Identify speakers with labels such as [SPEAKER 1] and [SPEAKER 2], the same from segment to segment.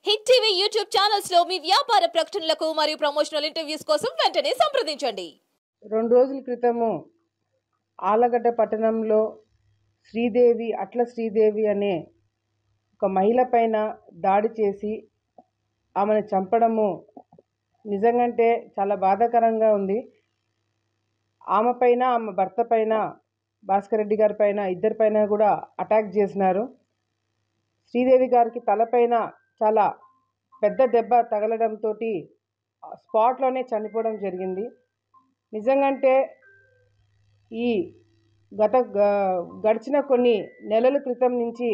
[SPEAKER 1] Hit TV YouTube channels లో మీ వ్యాపార ప్రకటనలకు మరియు ప్రమోషనల్ ఇంటర్వ్యూస్ కోసం వెంటనే సంప్రదించండి.
[SPEAKER 2] 2 రోజుల క్రితము ఆలగడ్డ పట్టణంలో శ్రీదేవి అనే ఒక మహిళ పైన దాడి చేసి ఆమెను చంపడము నిజంగానే చాలా బాధాకరంగా ఉంది. ఆమె పైన, ఆమె భర్త పైన, భాస్కర్ రెడ్డి గారి పైన, ఇద్దరి పైన కూడా అటాక్ చేసినారు. శ్రీదేవి గారికి తలపైన చాలా పెద్ద దెబ్బ తగలడంతో స్పాట్లోనే చనిపోవడం జరిగింది. నిజంగానే ఈ గడిచిన కొన్ని నెలల క్రితం నుంచి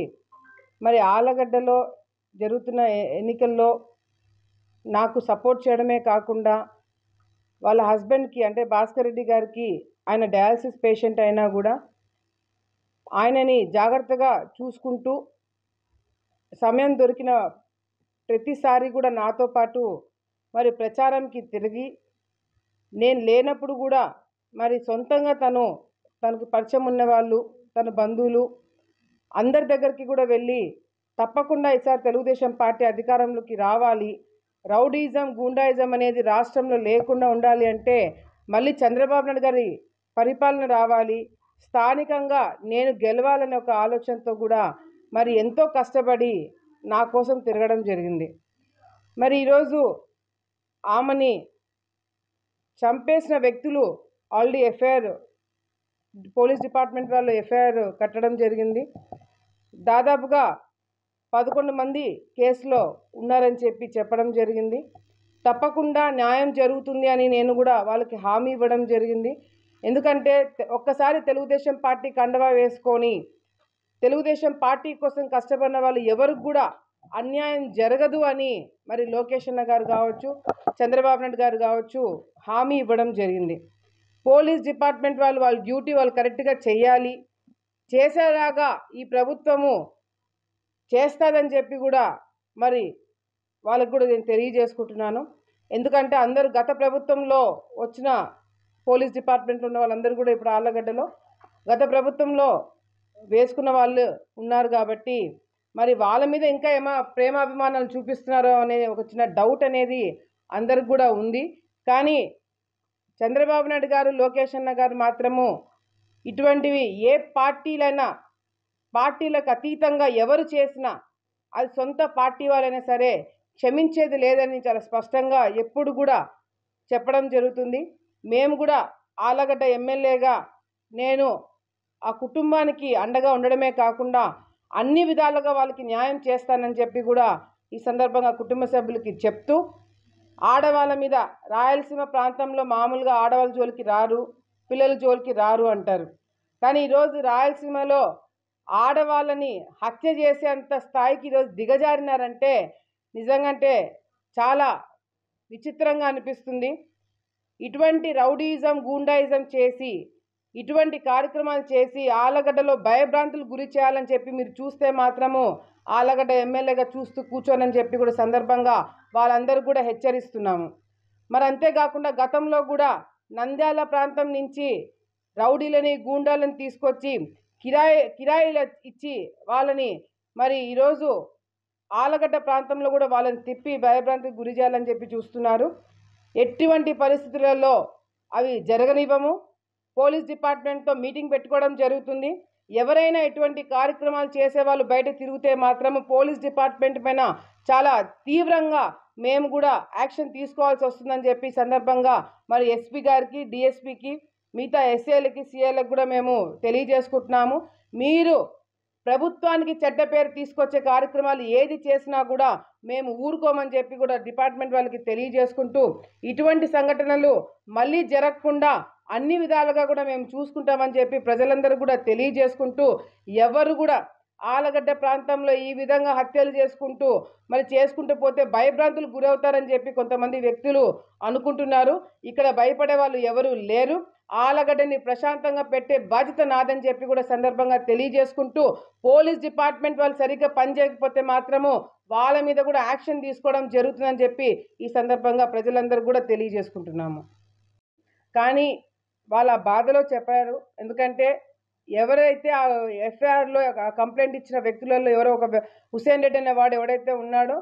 [SPEAKER 2] మరి ఆలగడ్డలో జరుగుతున్న ఎన్నికల్లో నాకు సపోర్ట్ చేయడమే కాకుండా వాళ్ళ హస్బెండ్కి అంటే భాస్కర్ రెడ్డి గారికి ఆయన డయాలసిస్ పేషెంట్ అయినా కూడా ఆయనని జాగ్రత్తగా చూసుకుంటూ సమయం దొరికిన ప్రతిసారి కూడా నాతో పాటు మరి ప్రచారంకి తిరిగి నేను లేనప్పుడు కూడా మరి సొంతంగా తనకు పరిచయం ఉన్న వాళ్ళు, తన బంధువులు అందరి దగ్గరికి కూడా వెళ్ళి తప్పకుండా ఈసారి తెలుగుదేశం పార్టీ అధికారంలోకి రావాలి, రౌడీజం గూండాయిజం అనేది రాష్ట్రంలో లేకుండా ఉండాలి అంటే మళ్ళీ చంద్రబాబు నాయుడు గారి పరిపాలన రావాలి, స్థానికంగా నేను గెలవాలనే ఒక ఆలోచనతో కూడా మరి ఎంతో కష్టపడి నా కోసం తిరగడం జరిగింది. మరి ఈరోజు ఆమెని చంపేసిన వ్యక్తులు ఆల్రెడీ ఎఫ్ఐఆర్ పోలీస్ డిపార్ట్మెంట్ వాళ్ళు ఎఫ్ఐఆర్ కట్టడం జరిగింది. దాదాపుగా 11 మంది కేసులో ఉన్నారని చెప్పడం జరిగింది. తప్పకుండా న్యాయం జరుగుతుంది అని నేను కూడా వాళ్ళకి హామీ ఇవ్వడం జరిగింది. ఎందుకంటే ఒక్కసారి తెలుగుదేశం పార్టీ కండవా వేసుకొని తెలుగుదేశం పార్టీ కోసం కష్టపడిన వాళ్ళు ఎవరికి కూడా అన్యాయం జరగదు అని మరి లోకేష్ అన్న గారు కావచ్చు, చంద్రబాబు నాయుడు గారు కావచ్చు హామీ ఇవ్వడం జరిగింది. పోలీస్ డిపార్ట్మెంట్ వాళ్ళ డ్యూటీ వాళ్ళు కరెక్ట్గా చేయాలి, చేసేలాగా ఈ ప్రభుత్వము చేస్తుందని చెప్పి కూడా మరి వాళ్ళకు కూడా నేను తెలియజేసుకుంటున్నాను. ఎందుకంటే అందరూ గత ప్రభుత్వంలో వచ్చిన పోలీస్ డిపార్ట్మెంట్లో ఉన్న వాళ్ళందరూ కూడా ఇప్పుడు ఆళ్ళగడ్డలో గత ప్రభుత్వంలో వేసుకున్న వాళ్ళు ఉన్నారు కాబట్టి మరి వాళ్ళ మీద ఇంకా ప్రేమాభిమానాలు చూపిస్తున్నారో అనే ఒక చిన్న డౌట్ అనేది అందరికి కూడా ఉంది. కానీ చంద్రబాబు నాయుడు గారు, లోకేష్ అన్న గారు మాత్రము ఇటువంటివి ఏ పార్టీలకు అతీతంగా ఎవరు చేసినా అది సొంత పార్టీ వాళ్ళైనా సరే క్షమించేది లేదని చాలా స్పష్టంగా ఎప్పుడు కూడా చెప్పడం జరుగుతుంది. మేము కూడా ఆలగడ్డ ఎమ్మెల్యేగా నేను ఆ కుటుంబానికి అండగా ఉండడమే కాకుండా అన్ని విధాలుగా వాళ్ళకి న్యాయం చేస్తానని చెప్పి కూడా ఈ సందర్భంగా కుటుంబ సభ్యులకి చెప్తూ, ఆడవాళ్ళ మీద రాయలసీమ ప్రాంతంలో మామూలుగా ఆడవాళ్ళ జోలికి రారు, పిల్లల జోలికి రారు అంటారు. కానీ ఈరోజు రాయలసీమలో ఆడవాళ్ళని హత్య చేసేంత స్థాయికి ఈరోజు దిగజారినారంటే నిజంగానే చాలా విచిత్రంగా అనిపిస్తుంది. ఇటువంటి రౌడీయిజం గూండాయిజం చేసి ఇటువంటి కార్యక్రమాలు చేసి ఆలగడ్డలో భయభ్రాంతులు గురి చేయాలని చెప్పి మీరు చూస్తే మాత్రము ఆలగడ్డ ఎమ్మెల్యేగా చూస్తూ కూర్చోనని చెప్పి కూడా సందర్భంగా వాళ్ళందరూ కూడా హెచ్చరిస్తున్నాము. మరి అంతేకాకుండా గతంలో కూడా నంద్యాల ప్రాంతం నుంచి రౌడీలని గూండాలను తీసుకొచ్చి కిరాయిలు ఇచ్చి వాళ్ళని మరి ఈరోజు ఆలగడ్డ ప్రాంతంలో కూడా వాళ్ళని తిప్పి భయభ్రాంతికి గురి చేయాలని చెప్పి చూస్తున్నారు. ఎటువంటి పరిస్థితులలో అవి జరగనివ్వము. పోలీస్ డిపార్ట్మెంట్తో మీటింగ్ పెట్టుకోవడం జరుగుతుంది. ఎవరైనా ఎటువంటి కార్యక్రమాలు చేసేవాళ్ళు బయట తిరిగితే మాత్రము పోలీస్ డిపార్ట్మెంట్ పైన చాలా తీవ్రంగా మేము కూడా యాక్షన్ తీసుకోవాల్సి వస్తుందని చెప్పి సందర్భంగా మరి ఎస్పీ గారికి, డిఎస్పీకి, మిగతా ఎస్ఏలకి, సిఐలకు కూడా మేము తెలియజేసుకుంటున్నాము. మీరు ప్రభుత్వానికి చెడ్డ పేరు తీసుకొచ్చే కార్యక్రమాలు ఏది చేసినా కూడా మేము ఊరుకోమని చెప్పి కూడా డిపార్ట్మెంట్ వాళ్ళకి తెలియజేసుకుంటూ ఇటువంటి సంఘటనలు మళ్ళీ జరగకుండా అన్ని విధాలుగా కూడా మేము చూసుకుంటామని చెప్పి ప్రజలందరూ కూడా తెలియజేసుకుంటూ, ఎవరు కూడా ఆలగడ్డ ప్రాంతంలో ఈ విధంగా హత్యలు చేసుకుంటూ పోతే భయభ్రాంతులు గురవుతారని చెప్పి కొంతమంది వ్యక్తులు అనుకుంటున్నారు. ఇక్కడ భయపడే వాళ్ళు ఎవరు లేరు. ఆలగడ్డని ప్రశాంతంగా పెట్టే బాధ్యత నాదని చెప్పి కూడా సందర్భంగా తెలియజేసుకుంటూ, పోలీస్ డిపార్ట్మెంట్ వాళ్ళు సరిగ్గా పనిచేయకపోతే మాత్రము వాళ్ళ మీద కూడా యాక్షన్ తీసుకోవడం జరుగుతుందని చెప్పి ఈ సందర్భంగా ప్రజలందరూ కూడా తెలియజేసుకుంటున్నాము. కానీ వాళ్ళ బాధలో చెప్పారు. ఎందుకంటే ఎవరైతే ఆ ఎఫ్ఐఆర్లో కంప్లైంట్ ఇచ్చిన వ్యక్తులలో ఎవరో ఒక హుసేన్ రెడ్డి అనే వాడు ఎవడైతే ఉన్నాడో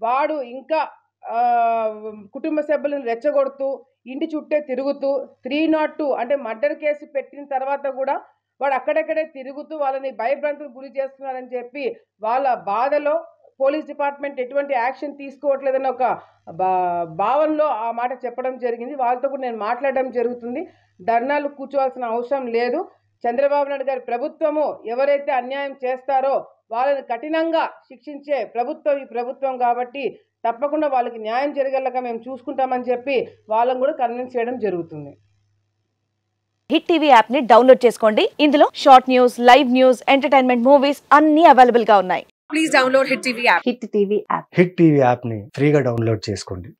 [SPEAKER 2] వాడు ఇంకా కుటుంబ సభ్యులను రెచ్చగొడుతూ ఇంటి చుట్టే తిరుగుతూ 302 అంటే మర్డర్ కేసు పెట్టిన తర్వాత కూడా వాడు అక్కడక్కడే తిరుగుతూ వాళ్ళని భయభ్రాంతులకు గురి చేస్తున్నారని చెప్పి వాళ్ళ బాధలో పోలీస్ డిపార్ట్మెంట్ ఎటువంటి యాక్షన్ తీసుకోవట్లేదని ఒక భావనలో ఆ మాట చెప్పడం జరిగింది. వాళ్ళతో కూడా నేను మాట్లాడడం జరుగుతుంది. ధర్నాలు కూర్చోవాల్సిన అవసరం లేదు. చంద్రబాబు నాయుడు గారి ప్రభుత్వము ఎవరైతే అన్యాయం చేస్తారో వాళ్ళని కఠినంగా శిక్షించే ప్రభుత్వం ఈ ప్రభుత్వం కాబట్టి తప్పకుండా వాళ్ళకి న్యాయం జరిగేలాగా మేము చూసుకుంటామని చెప్పి వాళ్ళని కూడా కన్విన్స్ చేయడం జరుగుతుంది.
[SPEAKER 3] హిట్ టీవీ యాప్ ని డౌన్లోడ్ చేసుకోండి. ఇందులో short news, live news, entertainment movies అన్ని అవైలబుల్ గా ఉన్నాయి. Please download hit TV app.
[SPEAKER 4] Hit TV app ని ఫ్రీగా డౌన్లోడ్ చేసుకోండి.